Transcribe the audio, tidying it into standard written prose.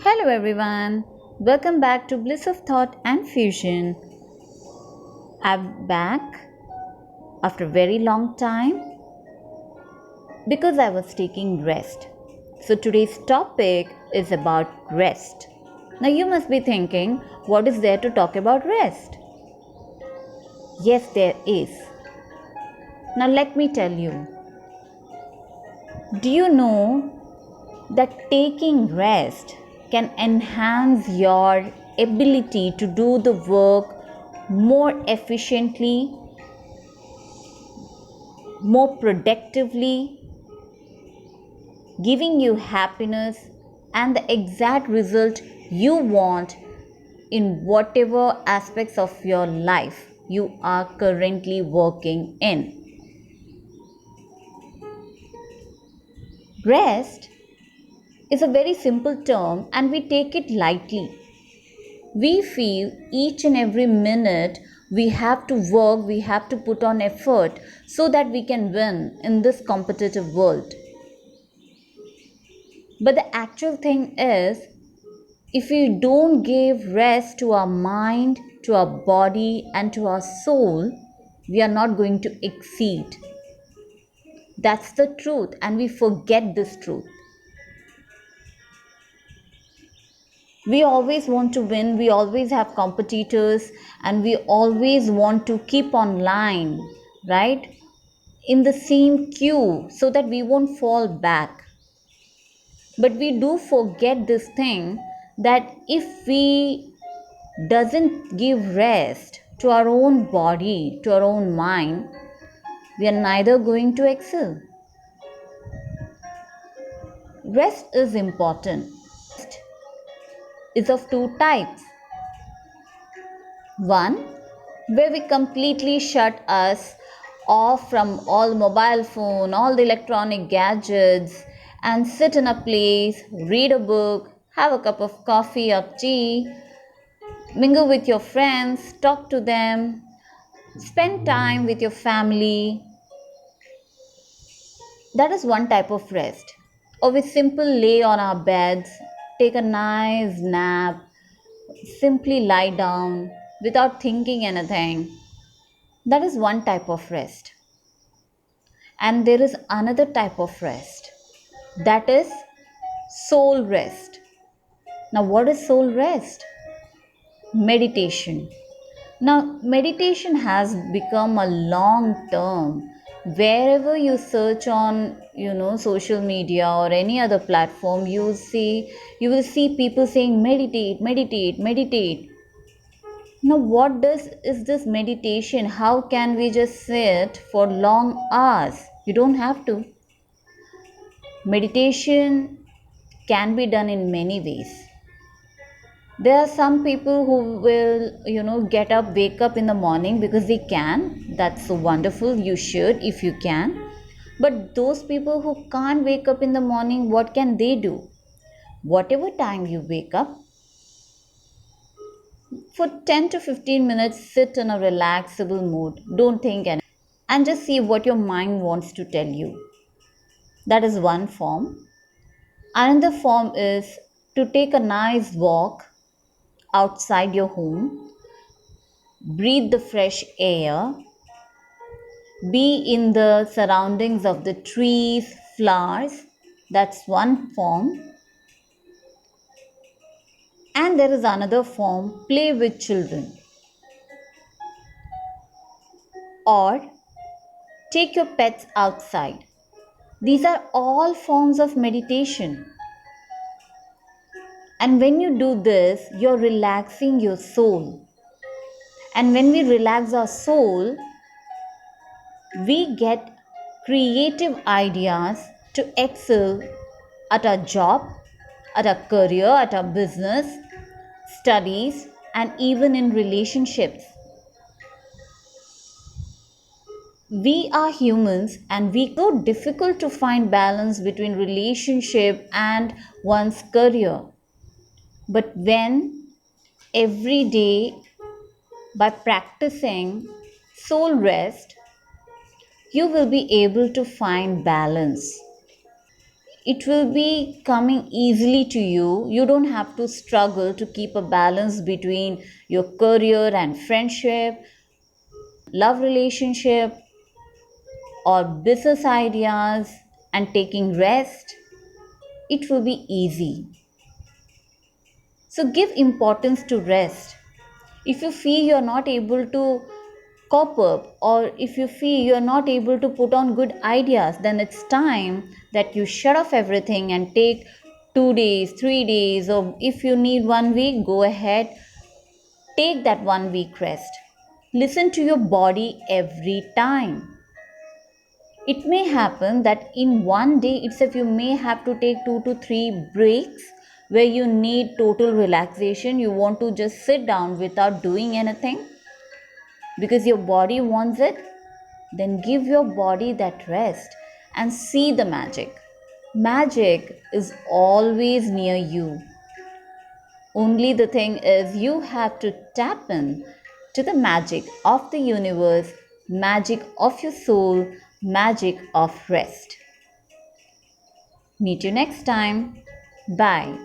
Hello everyone, welcome back to Bliss of Thought and Fusion. I'm back after a very long time because I was taking rest. So today's topic is about rest. Now you must be thinking, what is there to talk about rest? Yes, there is. Now let me tell you. Do you know that taking rest can enhance your ability to do the work more efficiently, more productively, giving you happiness and the exact result you want in whatever aspects of your life you are currently working in. Rest is a very simple term and we take it lightly. We feel each and every minute we have to work, we have to put on effort so that we can win in this competitive world. But the actual thing is, if we don't give rest to our mind, to our body, and to our soul, we are not going to exceed. That's the truth, and we forget this truth. We always want to win, we always have competitors, and we always want to keep on line, right? In the same queue so that we won't fall back. But we do forget this thing that if we doesn't give rest to our own body, to our own mind, we are neither going to excel. Rest is important. Rest is of two types. One, where we completely shut us off from all mobile phone, all the electronic gadgets, and sit in a place, read a book, have a cup of coffee or tea, mingle with your friends, talk to them, spend time with your family. That is one type of rest. Or we simply lay on our beds, take a nice nap, simply lie down without thinking anything. That is one type of rest. And there is another type of rest. That is soul rest. Now, what is soul rest? Meditation. Now, meditation has become a long term. Wherever you search on, social media or any other platform, you will see people saying meditate, meditate, meditate. Now, what does is this meditation? How can we just sit for long hours? You don't have to. Meditation can be done in many ways. There are some people who will get up, wake up in the morning because they can. That's so wonderful, you should if you can. But those people who can't wake up in the morning, what can they do? Whatever time you wake up, for 10 to 15 minutes sit in a relaxable mood, don't think anything, and just see what your mind wants to tell you. That is one form. Another form is to take a nice walk outside your home, breathe the fresh air, be in the surroundings of the trees, flowers. That's one form. And there is another form, play with children, or take your pets outside. These are all forms of meditation. And when you do this, you're relaxing your soul. And when we relax our soul, we get creative ideas to excel at our job, at our career, at our business, studies, and even in relationships. We are humans and we so difficult to find balance between relationship and one's career. But when every day by practicing soul rest, you will be able to find balance. it will be coming easily to you. You don't have to struggle to keep a balance between your career and friendship, love relationship, or business ideas and taking rest. It will be easy. So give importance to rest. If you feel you're not able to cope up, or if you feel you're not able to put on good ideas, then it's time that you shut off everything and take 2 days, 3 days, or if you need 1 week, go ahead, take that 1 week rest. Listen to your body every time. It may happen that in one day itself you may have to take 2 to 3 breaks where you need total relaxation. You want to just sit down without doing anything because your body wants it. Then give your body that rest and see the magic. Magic is always near you. Only the thing is, you have to tap in to the magic of the universe, magic of your soul, magic of rest. Meet you next time. Bye.